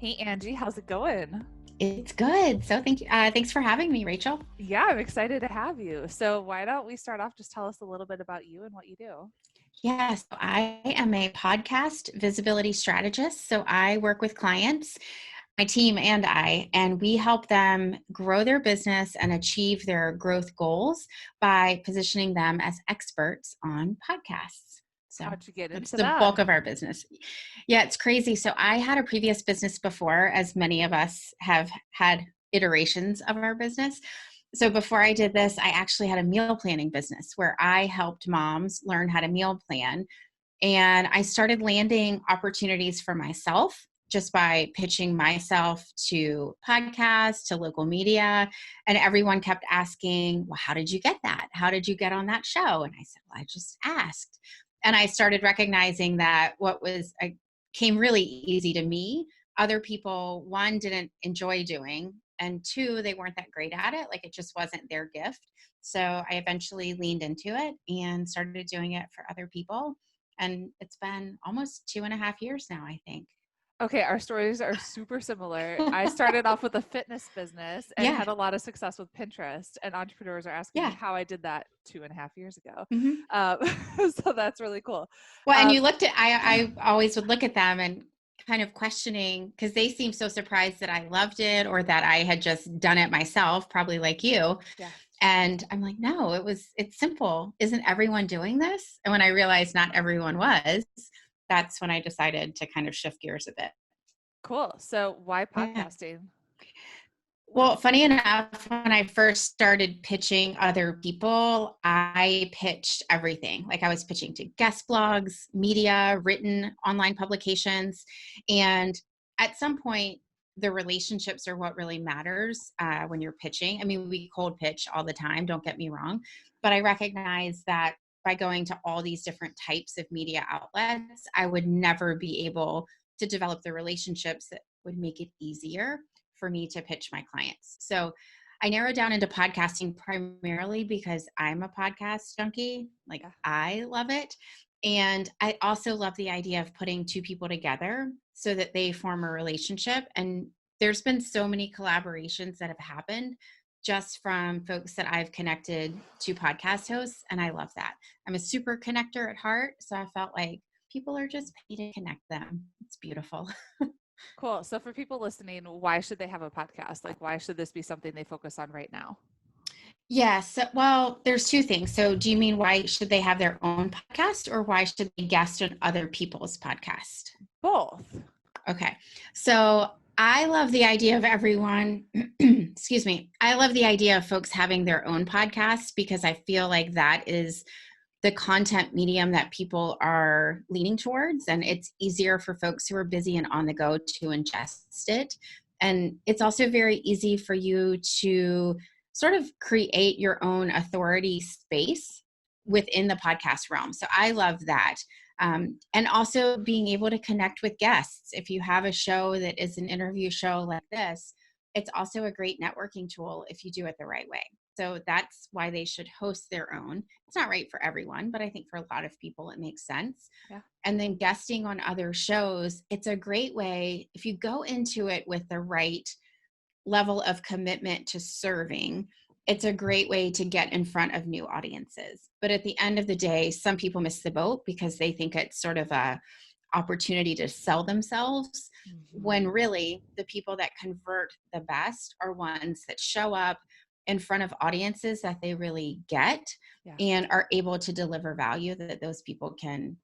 Hey Angie, how's it going? It's good. So thank you. Thanks for having me, Rachel. Yeah, I'm excited to have you. So why don't we start off, just tell us a little bit about you and what you do. Yes, I am a podcast visibility strategist. So I work with clients, my team and we help them grow their business and achieve their growth goals by positioning them as experts on podcasts. So How'd you get that's into the that? bulk of our business. Yeah, it's crazy. So I had a previous business before, as many of us have had iterations of our business. So before I did this, I actually had a meal planning business where I helped moms learn how to meal plan. And I started landing opportunities for myself just by pitching myself to podcasts, to local media. And everyone kept asking, well, how did you get that? How did you get on that show? And I said, well, I just asked. And I started recognizing that came really easy to me, other people, one, didn't enjoy doing, and two, they weren't that great at it. Like it just wasn't their gift. So I eventually leaned into it and started doing it for other people. And it's been almost 2.5 years now, I think. Okay, our stories are super similar. I started off with a fitness business and Yeah. had a lot of success with Pinterest, and entrepreneurs are asking me Yeah. how I did that 2.5 years ago. Hmm. Um, so that's really cool. Well, and Um, you looked at, I always would look at them and kind of questioning because they seemed so surprised that I loved it or that I had just done it myself, probably like you. yeah. And I'm like, no, it's simple. Isn't everyone doing this? And when I realized not everyone was, that's when I decided to kind of shift gears a bit. Cool. So why Yeah. podcasting? Well, funny enough, when I first started pitching other people, I pitched everything. Like I was pitching to guest blogs, media, written online publications. And at some point, the relationships are what really matters when you're pitching. I mean, we cold pitch all the time, don't get me wrong. But I recognize that by going to all these different types of media outlets, I would never be able to develop the relationships that would make it easier for me to pitch my clients. So I narrowed down into podcasting primarily because I'm a podcast junkie. Like Yeah. I love it. And I also love the idea of putting two people together so that they form a relationship. And there's been so many collaborations that have happened just from folks that I've connected to podcast hosts. And I love that. I'm a super connector at heart. So I felt like people are just paid to connect them. It's beautiful. Cool. So for people listening, why should they have a podcast? Like, why should this be something they focus on right now? Yes. Well, there's two things. So, do you mean why should they have their own podcast or why should they guest on other people's podcast? Both. Okay. So, I love the idea of everyone, excuse me. I love the idea of folks having their own podcast because I feel like that is the content medium that people are leaning towards. And it's easier for folks who are busy and on the go to ingest it. And it's also very easy for you to sort of create your own authority space within the podcast realm. So I love that. And also being able to connect with guests. If you have a show that is an interview show like this, it's also a great networking tool if you do it the right way. So that's why they should host their own. It's not right for everyone, but I think for a lot of people it makes sense. Yeah. And then guesting on other shows, it's a great way if you go into it with the right level of commitment to serving. It's a great way to get in front of new audiences. But at the end of the day, some people miss the boat because they think it's sort of a opportunity to sell themselves when Mhm. really the people that convert the best are ones that show up in front of audiences that they really get Yeah. and are able to deliver value that those people can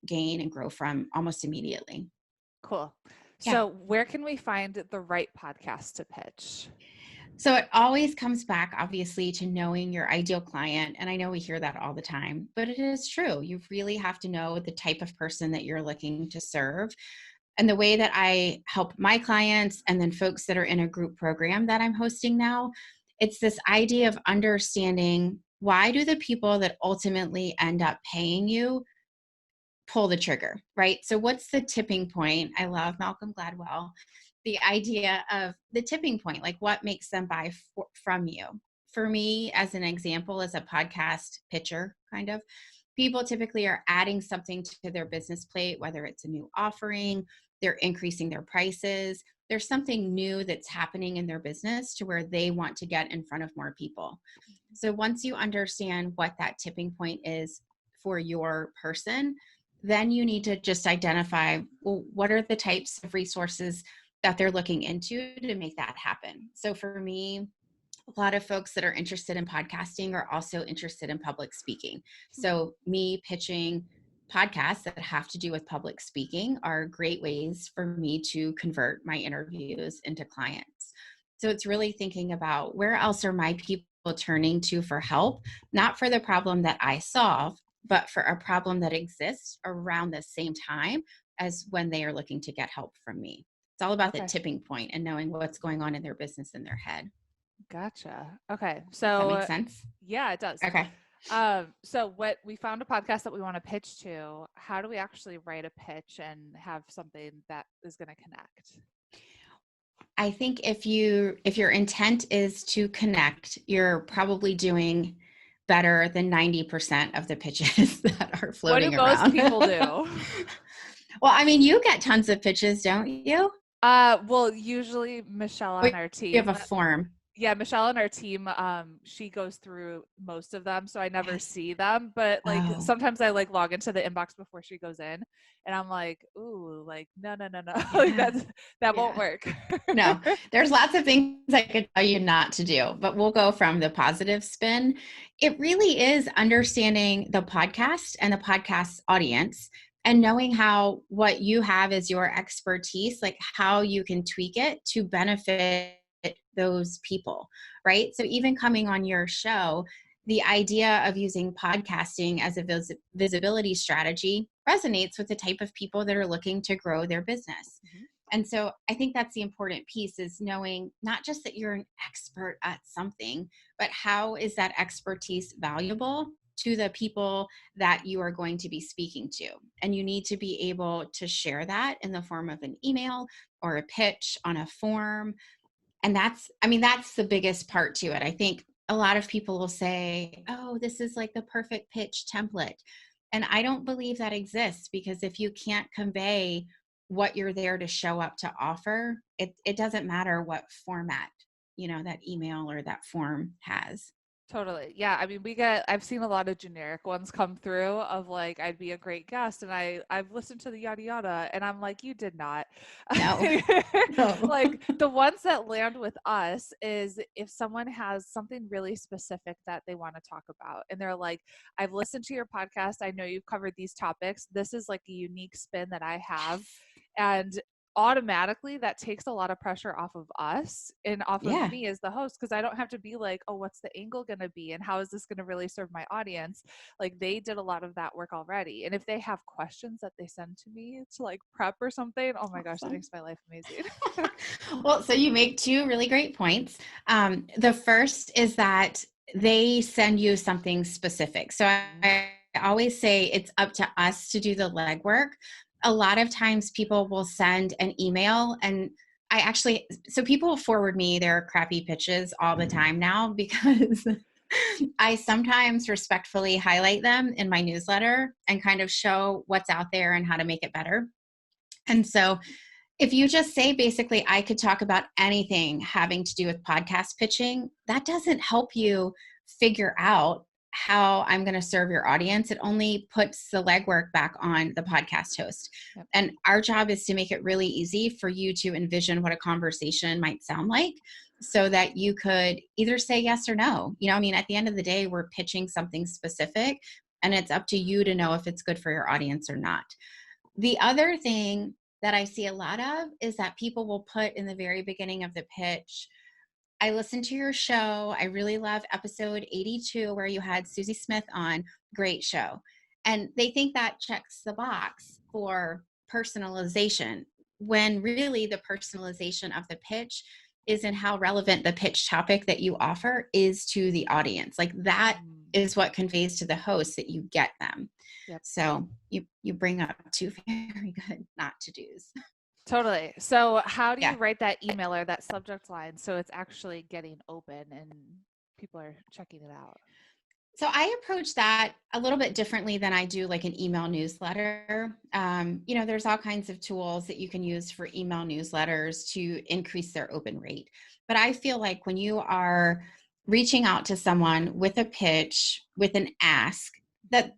gain and grow from almost immediately. Cool. Yeah. So, where can we find the right podcast to pitch? So it always comes back, obviously, to knowing your ideal client. And I know we hear that all the time, but it is true. You really have to know the type of person that you're looking to serve. And the way that I help my clients and then folks that are in a group program that I'm hosting now, it's this idea of understanding why do the people that ultimately end up paying you pull the trigger, right? So, what's the tipping point? I love Malcolm Gladwell. The idea of the tipping point, like what makes them buy from you. For me, as an example, as a podcast pitcher, kind of, people typically are adding something to their business plate, whether it's a new offering, they're increasing their prices. There's something new that's happening in their business to where they want to get in front of more people. So once you understand what that tipping point is for your person, then you need to just identify, well, what are the types of resources that they're looking into to make that happen. So for me, a lot of folks that are interested in podcasting are also interested in public speaking. So me pitching podcasts that have to do with public speaking are great ways for me to convert my interviews into clients. So it's really thinking about, where else are my people turning to for help, not for the problem that I solve, but for a problem that exists around the same time as when they are looking to get help from me. It's all about the Okay. tipping point and knowing what's going on in their business in their head. Gotcha. Okay. Does that make So sense? yeah, it does. Okay. So what we found a podcast that we want to pitch to. How do we actually write a pitch and have something that is going to connect? I think if your intent is to connect, you're probably doing better than 90% of the pitches that are What do floating most around. people do? Well, I mean, you get tons of pitches, don't you? Well, usually Michelle Or on our you have team. a form. Yeah, Michelle on our team, she goes through most of them, so I never Yes. see them. But like Oh, sometimes I like log into the inbox before she goes in, and I'm like, ooh, like no, no, no, no, like yeah. that won't Yeah. work. No, there's lots of things I could tell you not to do, but we'll go from the positive spin. It really is understanding the podcast and the podcast audience and knowing how what you have as your expertise, like how you can tweak it to benefit those people, right? So even coming on your show, the idea of using podcasting as a visibility strategy resonates with the type of people that are looking to grow their business. Mhm. And so I think that's the important piece, is knowing not just that you're an expert at something, but how is that expertise valuable to the people that you are going to be speaking to. And you need to be able to share that in the form of an email or a pitch on a form. And that's the biggest part to it. I think a lot of people will say, oh, this is like the perfect pitch template. And I don't believe that exists, because if you can't convey what you're there to show up to offer, it doesn't matter what format, that email or that form has. Totally. Yeah. I mean, I've seen a lot of generic ones come through of like, I'd be a great guest. And I've listened to the yada yada. And I'm like, you did not. No, no. Like the ones that land with us is if someone has something really specific that they want to talk about. And they're like, I've listened to your podcast. I know you've covered these topics. This is like a unique spin that I have. And automatically that takes a lot of pressure off of us and off of Yeah. me as the host, because I don't have to be like, oh, what's the angle going to be and how is this going to really serve my audience. Like they did a lot of that work already, and if they have questions that they send to me to like prep or something, oh my gosh, that Awesome. makes my life amazing. Well, so you make two really great points. The first is that they send you something specific. So I always say it's up to us to do the legwork. A lot of times people will send an email, and so people forward me their crappy pitches all the time now, because I sometimes respectfully highlight them in my newsletter and kind of show what's out there and how to make it better. And so if you just say, basically, I could talk about anything having to do with podcast pitching, that doesn't help you figure out how I'm going to serve your audience. It only puts the legwork back on the podcast host. Yep. And our job is to make it really easy for you to envision what a conversation might sound like, so that you could either say yes or no. At the end of the day, we're pitching something specific, and it's up to you to know if it's good for your audience or not. The other thing that I see a lot of is that people will put in the very beginning of the pitch, I listened to your show. I really love episode 82 where you had Susie Smith on. Great show. And they think that checks the box for personalization, when really the personalization of the pitch is in how relevant the pitch topic that you offer is to the audience. Like that is what conveys to the host that you get them. Yep. So you bring up two very good not to do's. Totally. So how do Yeah. you write that email or that subject line so it's actually getting open and people are checking it out? So I approach that a little bit differently than I do like an email newsletter. There's all kinds of tools that you can use for email newsletters to increase their open rate. But I feel like when you are reaching out to someone with a pitch, with an ask, that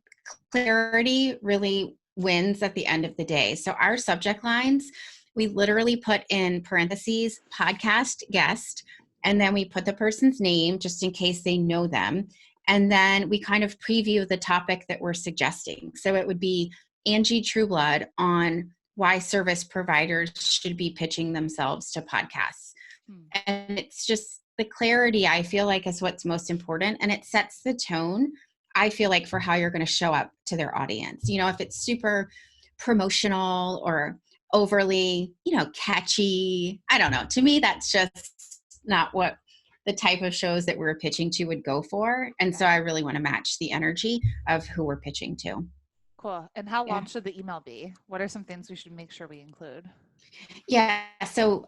clarity really wins at the end of the day. So our subject lines, we literally put in parentheses, podcast guest, and then we put the person's name just in case they know them. And then we kind of preview the topic that we're suggesting. So it would be Angie Trueblood on why service providers should be pitching themselves to podcasts. And it's just the clarity, I feel like, is what's most important. And it sets the tone, I feel like, for how you're going to show up to their audience. If it's super promotional or overly, catchy, I don't know. To me, that's just not what the type of shows that we're pitching to would go for. And so I really want to match the energy of who we're pitching to. Cool. And how Yeah. long should the email be? What are some things we should make sure we include? Yeah. So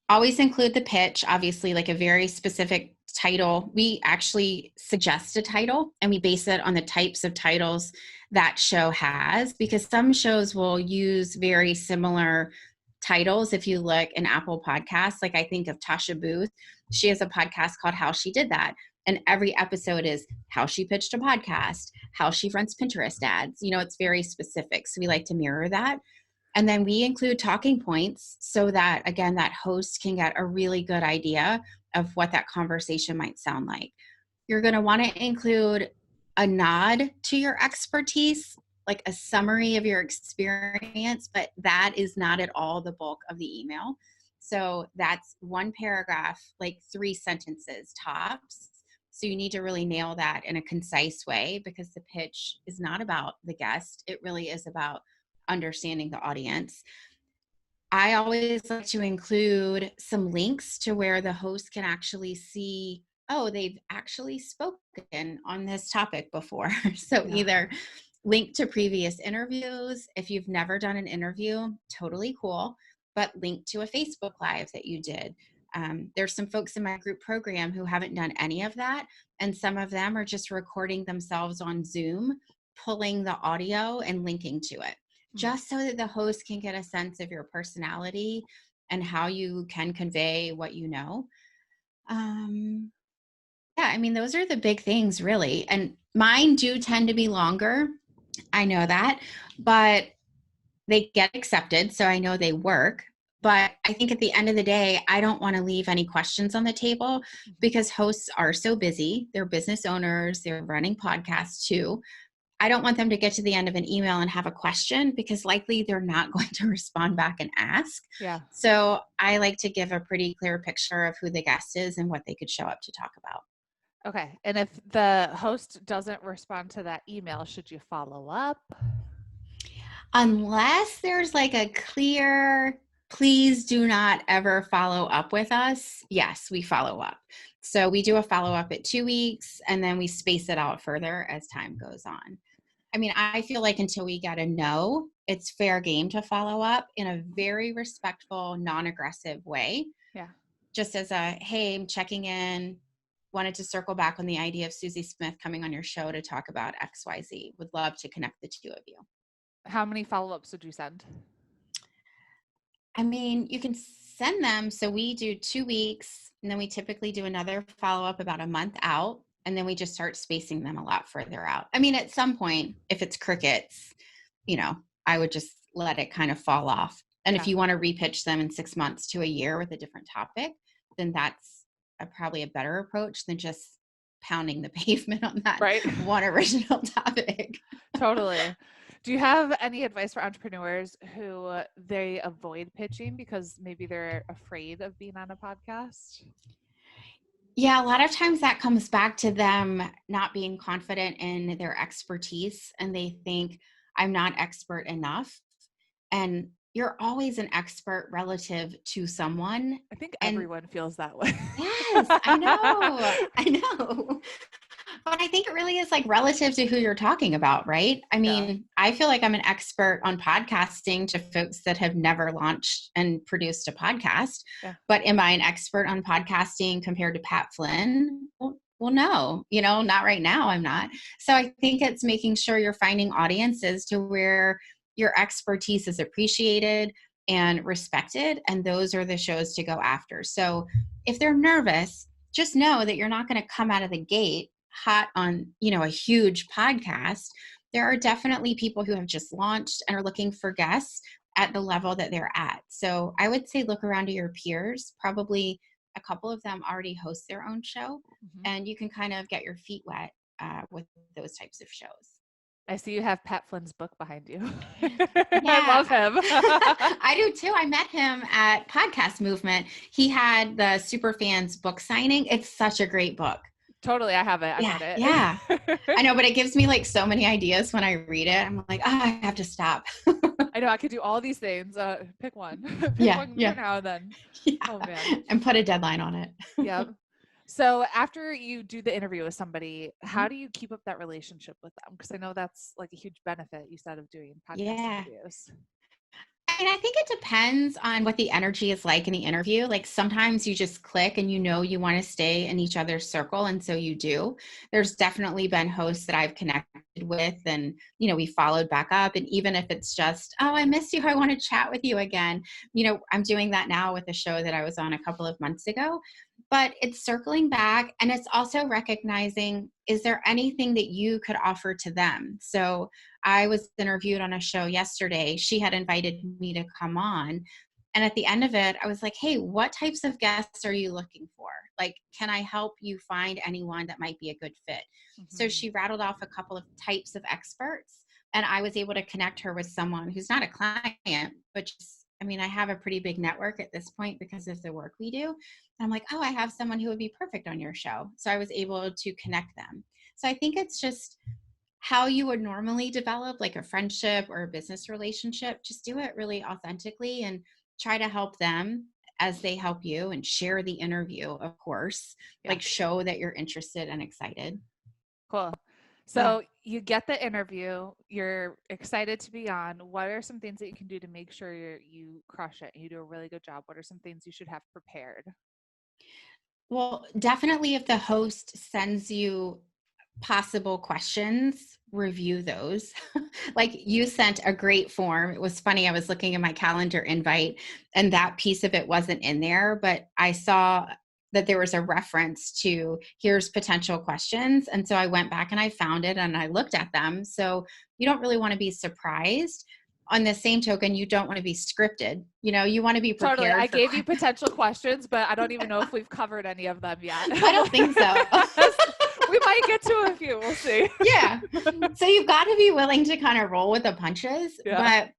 always include the pitch, obviously, like a very specific title. We actually suggest a title and we base it on the types of titles that show has, because some shows will use very similar titles. If you look in Apple Podcasts, like I think of Tasha Booth, she has a podcast called How She Did That. And every episode is how she pitched a podcast, how she runs Pinterest ads. It's very specific. So we like to mirror that. And then we include talking points so that, again, that host can get a really good idea of what that conversation might sound like. You're going to want to include a nod to your expertise, like a summary of your experience, but that is not at all the bulk of the email. So that's one paragraph, like 3 sentences tops. So you need to really nail that in a concise way, because the pitch is not about the guest. It really is about understanding the audience. I always like to include some links to where the host can actually see, oh, they've actually spoken on this topic before. So either link to previous interviews. If you've never done an interview, totally cool, but link to a Facebook Live that you did. There's some folks in my group program who haven't done any of that. And some of them are just recording themselves on Zoom, pulling the audio and linking to it, just so that the host can get a sense of your personality and how you can convey what you know. Those are the big things, really. And mine do tend to be longer. I know that, but they get accepted. So I know they work. But I think at the end of the day, I don't want to leave any questions on the table, because hosts are so busy. They're business owners. They're running podcasts too. I don't want them to get to the end of an email and have a question, because likely they're not going to respond back and ask. Yeah. So I like to give a pretty clear picture of who the guest is and what they could show up to talk about. Okay. And if the host doesn't respond to that email, should you follow up? Unless there's like a clear, please do not ever follow up with us. Yes, we follow up. So we do a follow up at 2 weeks, and then we space it out further as time goes on. I feel like until we get a no, it's fair game to follow up in a very respectful, non-aggressive way. Yeah. Just as a, hey, I'm checking in. Wanted to circle back on the idea of Susie Smith coming on your show to talk about XYZ. Would love to connect the two of you. How many follow-ups would you send? You can send them. So we do 2 weeks, and then we typically do another follow-up about a month out. And then we just start spacing them a lot further out. At some point, if it's crickets, I would just let it kind of fall off. And if you want to repitch them in 6 months to a year with a different topic, then that's probably a better approach than just pounding the pavement on that one original topic. Totally. Do you have any advice for entrepreneurs who they avoid pitching because maybe they're afraid of being on a podcast? Yeah, a lot of times that comes back to them not being confident in their expertise, and they think, I'm not expert enough. And you're always an expert relative to someone. I think everyone feels that way. Yes, I know. But I think it really is like relative to who you're talking about, right? I feel like I'm an expert on podcasting to folks that have never launched and produced a podcast. Yeah. But am I an expert on podcasting compared to Pat Flynn? Well, well, no, not right now. I'm not. So I think it's making sure you're finding audiences to where your expertise is appreciated and respected. And those are the shows to go after. So if they're nervous, just know that you're not going to come out of the gate hot on, a huge podcast. There are definitely people who have just launched and are looking for guests at the level that they're at. So I would say look around to your peers. Probably a couple of them already host their own show, Mhm. and you can kind of get your feet wet with those types of shows. I see you have Pat Flynn's book behind you. I Yeah, love him. I do too. I met him at Podcast Movement. He had the Superfans book signing. It's such a great book. Totally, I have it. I Yeah, bought it. yeah. I know, but it gives me like so many ideas when I read it. I'm like, oh, I have to stop. I know I could do all these things. Pick one. Pick Yeah, one for yeah, now and then. Oh man. yeah. And put a deadline on it. Yep. So after you do the interview with somebody, how Mhm. do you keep up that relationship with them? Because I know that's like a huge benefit you said of doing podcast Yeah. interviews. I think it depends on what the energy is like in the interview. Like sometimes you just click and you want to stay in each other's circle. And so you do. There's definitely been hosts that I've connected with and, we followed back up. And even if it's just, oh, I missed you. I want to chat with you again. I'm doing that now with a show that I was on a couple of months ago. But it's circling back and it's also recognizing, is there anything that you could offer to them? So I was interviewed on a show yesterday. She had invited me to come on. And at the end of it, I was like, hey, what types of guests are you looking for? Like, can I help you find anyone that might be a good fit? So Mhm. she rattled off a couple of types of experts. And I was able to connect her with someone who's not a client, but just, I have a pretty big network at this point because of the work we do. And I'm like, oh, I have someone who would be perfect on your show. So I was able to connect them. So I think it's just how you would normally develop like a friendship or a business relationship. Just do it really authentically and try to help them as they help you, and share the interview, of course, Yeah. like show that you're interested and excited. Cool. Yeah. So you get the interview, you're excited to be on. What are some things that you can do to make sure you crush it? You do a really good job. What are some things you should have prepared? Well, definitely if the host sends you possible questions, review those. Like you sent a great form. It was funny. I was looking at my calendar invite and that piece of it wasn't in there, but I saw that there was a reference to here's potential questions. And so I went back and I found it and I looked at them. So you don't really want to be surprised. On the same token, you don't want to be scripted. You want to be Totally. I prepared for gave you potential questions, but I don't even know if we've covered any of them yet. I don't think so. We might get to a few. We'll see. Yeah. So you've got to be willing to kind of roll with the punches, Yeah. but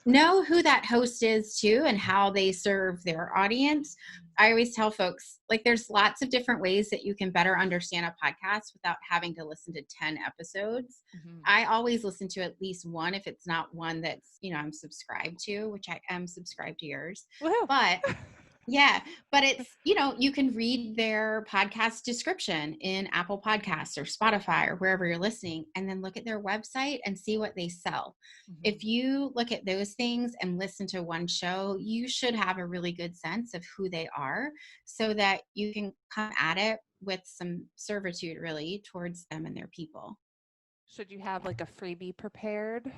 know who that host is too and how they serve their audience. I always tell folks, like, there's lots of different ways that you can better understand a podcast without having to listen to 10 episodes. Mhm. I always listen to at least one if it's not one that's, I'm subscribed to, which I am subscribed to yours. Woohoo. But yeah, but it's, you can read their podcast description in Apple Podcasts or Spotify or wherever you're listening, and then look at their website and see what they sell. Mhm. If you look at those things and listen to one show, you should have a really good sense of who they are so that you can come at it with some servitude really towards them and their people. Should you have like a freebie prepared?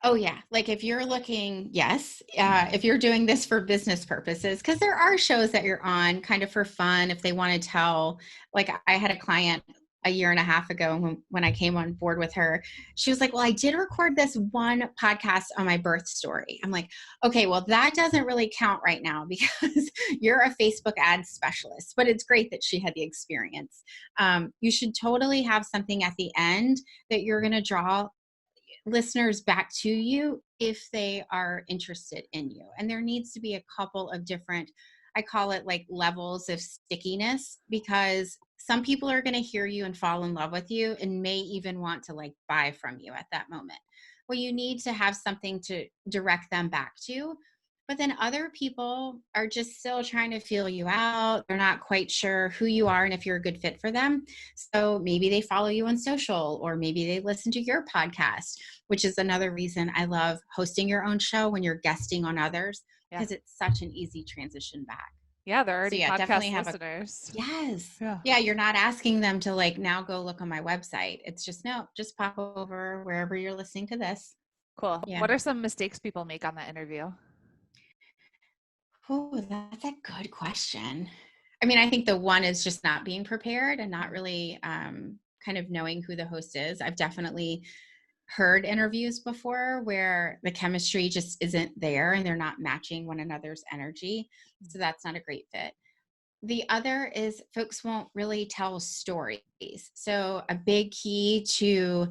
Oh yeah. Like if you're looking, yes, if you're doing this for business purposes, because there are shows that you're on kind of for fun. If they want to tell, like I had a client a year and a half ago when I came on board with her, she was like, well, I did record this one podcast on my birth story. I'm like, okay, well, that doesn't really count right now because you're a Facebook ad specialist, but it's great that she had the experience. You should totally have something at the end that you're going to draw listeners back to you if they are interested in you. And there needs to be a couple of different, I call it like levels of stickiness, because some people are going to hear you and fall in love with you and may even want to like buy from you at that moment. Well, you need to have something to direct them back to. But then other people are just still trying to feel you out. They're not quite sure who you are and if you're a good fit for them. So maybe they follow you on social, or maybe they listen to your podcast, which is another reason I love hosting your own show when you're guesting on others, Yeah. because it's such an easy transition back. Yeah, they're So already yeah, definitely podcast have listeners. yes. Yeah. Yeah, you're not asking them to like now go look on my website. It's just no, just pop over wherever you're listening to this. Cool. Yeah. What are some mistakes people make on that interview? Oh, that's a good question. I mean, I think the one is just not being prepared and not really kind of knowing who the host is. I've definitely heard interviews before where the chemistry just isn't there and they're not matching one another's energy. So that's not a great fit. The other is folks won't really tell stories. So, a big key to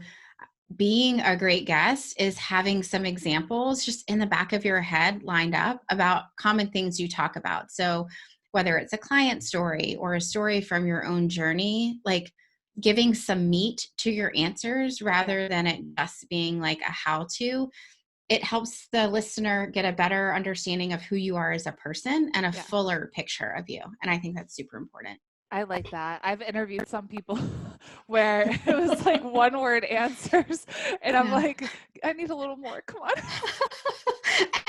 being a great guest is having some examples just in the back of your head lined up about common things you talk about. So, whether it's a client story or a story from your own journey, like giving some meat to your answers rather than it just being like a how to, it helps the listener get a better understanding of who you are as a person and a Yeah. fuller picture of you. And I think that's super important. I like that. I've interviewed some people where it was like one word answers, and I'm Yeah. like, I need a little more. Come on.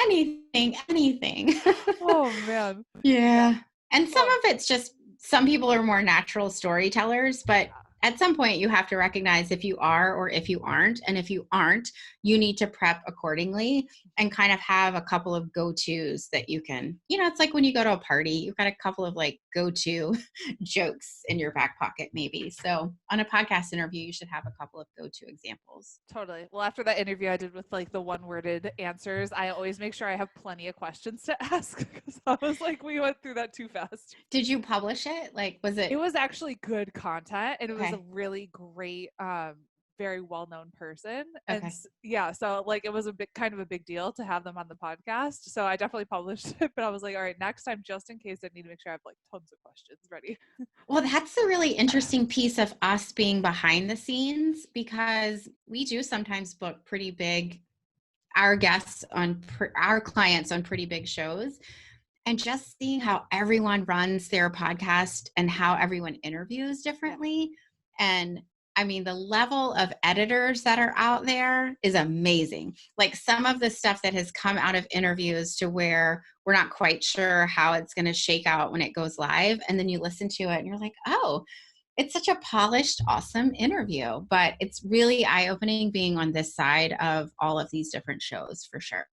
anything. Oh man. Yeah. And some Well, of it's just some people are more natural storytellers, but at some point you have to recognize if you are or if you aren't. And if you aren't, you need to prep accordingly and kind of have a couple of go-tos that you can, it's like when you go to a party, you've got a couple of like go-to jokes in your back pocket, maybe. So on a podcast interview, you should have a couple of go-to examples. totally. Well, after that interview I did with like the one-worded answers, I always make sure I have plenty of questions to ask because I was like, we went through that too fast. Did you publish it? Like, was It it was actually good content, and it was a okay? really great, very well-known person. And Okay. yeah, so like it was a big kind of a big deal to have them on the podcast. So I definitely published it, but I was like, all right, next time, just in case, I need to make sure I have like tons of questions ready. Well, that's the really interesting piece of us being behind the scenes because we do sometimes book pretty big our guests on our clients on pretty big shows, and just seeing how everyone runs their podcast and how everyone interviews Yeah. differently. And I mean, the level of editors that are out there is amazing. Like some of the stuff that has come out of interviews to where we're not quite sure how it's going to shake out when it goes live. And then you listen to it and you're like, oh, it's such a polished, awesome interview. But it's really eye opening being on this side of all of these different shows for sure.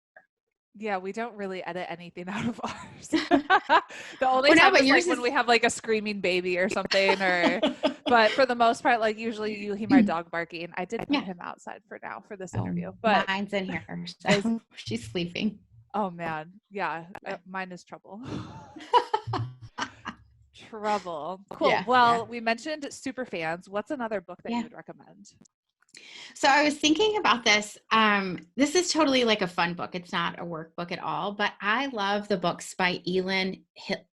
Yeah, we don't really edit anything out of ours. The only Well, no, time but is like yours when is we have like a screaming baby or something, or but for the most part, like usually you hear my dog barking. I did put yeah. him outside for now for this Oh, interview, but mine's in here, is so she's sleeping. oh man, yeah, mine is trouble. Trouble. Cool. Yeah, yeah, Well, we mentioned super fans. What's another book that you yeah. would recommend? So I was thinking about this. This is totally like a fun book. It's not a workbook at all, but I love the books by Elin.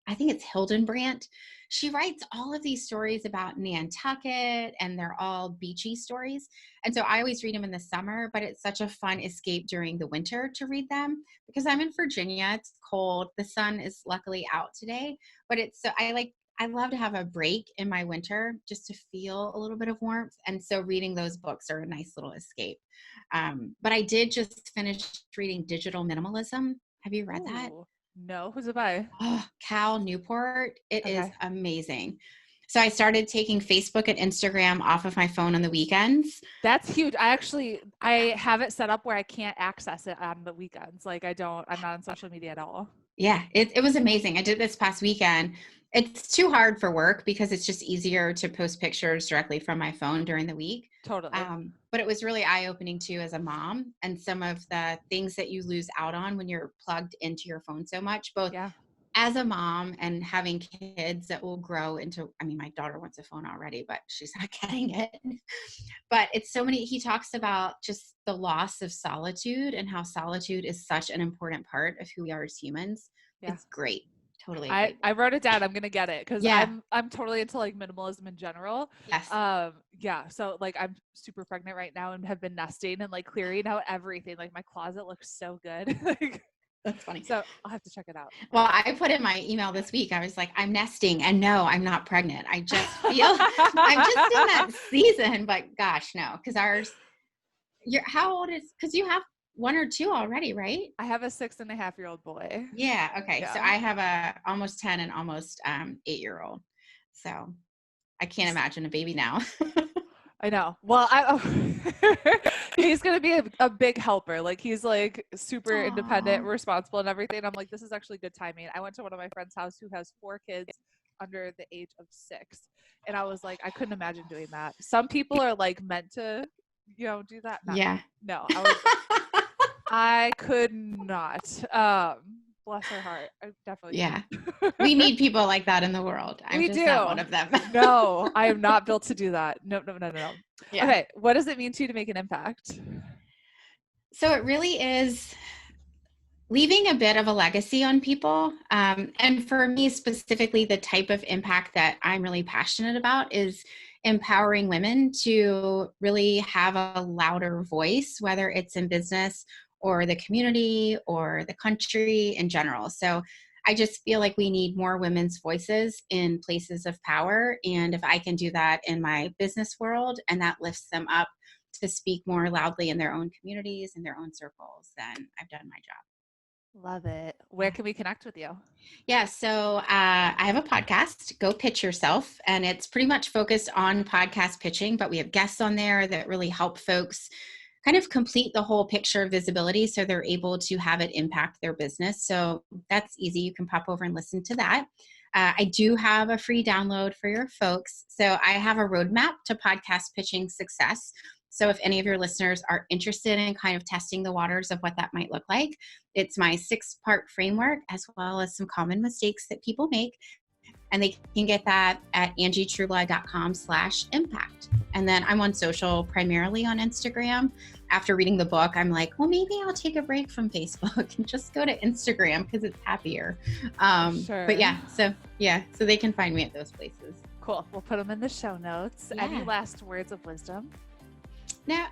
I think it's Hildenbrandt. She writes all of these stories about Nantucket, and they're all beachy stories. And so I always read them in the summer, but it's such a fun escape during the winter to read them because I'm in Virginia. It's cold. The sun is luckily out today, but it's so I love to have a break in my winter just to feel a little bit of warmth. And so reading those books are a nice little escape. But I did just finish reading Digital Minimalism. Have you read that? Ooh, no. Who's it by? Oh, Cal Newport. It is Okay. amazing. So I started taking Facebook and Instagram off of my phone on the weekends. That's huge. I have it set up where I can't access it on the weekends. Like I'm not on social media at all. Yeah, it was amazing. I did this past weekend. It's too hard for work because it's just easier to post pictures directly from my phone during the week. Totally. But it was really eye-opening too as a mom and some of the things that you lose out on when you're plugged into your phone so much, both Yeah. as a mom and having kids that will grow into, I mean, my daughter wants a phone already, but she's not getting it. But it's so many, he talks about just the loss of solitude and how solitude is such an important part of who we are as humans. Yeah. It's great. Totally a I great I book. wrote it down. I'm gonna get it because Yeah. I'm totally into like minimalism in general. Yes. Yeah. So like I'm super pregnant right now and have been nesting and like clearing out everything. Like my closet looks so good. Like That's funny. so I'll have to check it out. Well, I put in my email this week, I was like, I'm nesting and no, I'm not pregnant. I just feel I'm just in that season, but gosh, no, because how old is, because you have one or two already, right? I have a 6.5-year-old boy. Yeah. Okay. So Yeah. I have a almost 10 and almost 8-year-old. So I can't imagine a baby now. I know. Well, he's gonna be a big helper. Like he's like super independent, Aw. responsible, and everything. I'm like, this is actually good timing. I went to one of my friend's house who has 4 kids under the age of 6, and I was like, I couldn't imagine doing that. Some people are like meant to, do that. Not Yeah. me. No, I could not. Bless her heart. I definitely Yeah. couldn't. We need people like that in the world. I'm We just not one do. of them. No, I am not built to do that. No, no, no, no, no. Yeah. Okay, what does it mean to you to make an impact? So it really is leaving a bit of a legacy on people. And for me, specifically, the type of impact that I'm really passionate about is empowering women to really have a louder voice, whether it's in business or the community or the country in general. So I just feel like we need more women's voices in places of power. And if I can do that in my business world and that lifts them up to speak more loudly in their own communities and their own circles, then I've done my job. Love it. Where can we connect with you? Yeah, so I have a podcast, Go Pitch Yourself, and it's pretty much focused on podcast pitching, but we have guests on there that really help folks kind of complete the whole picture of visibility so they're able to have it impact their business. So that's easy. You can pop over and listen to that. I do have a free download for your folks. So I have a roadmap to podcast pitching success. So if any of your listeners are interested in kind of testing the waters of what that might look like, it's my 6-part framework as well as some common mistakes that people make. And they can get that at angietrueblood.com/impact. And then I'm on social, primarily on Instagram. After reading the book, I'm like, well, maybe I'll take a break from Facebook and just go to Instagram because it's happier. Sure. But so they can find me at those places. Cool. We'll put them in the show notes. Yeah. Any last words of wisdom? Now,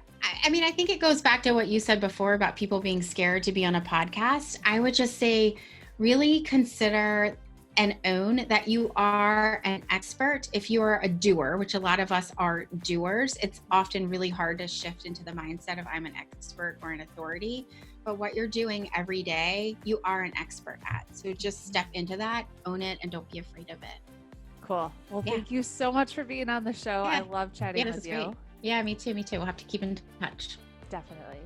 I mean, I think it goes back to what you said before about people being scared to be on a podcast. I would just say, really consider and own that you are an expert. If you're a doer, which a lot of us are doers, it's often really hard to shift into the mindset of I'm an expert or an authority. But what you're doing every day, you are an expert at. So just step into that, own it, and don't be afraid of it. Cool. Well, thank you so much for being on the show. Yeah. I love chatting with you. Great. Yeah, me too. We'll have to keep in touch. Definitely.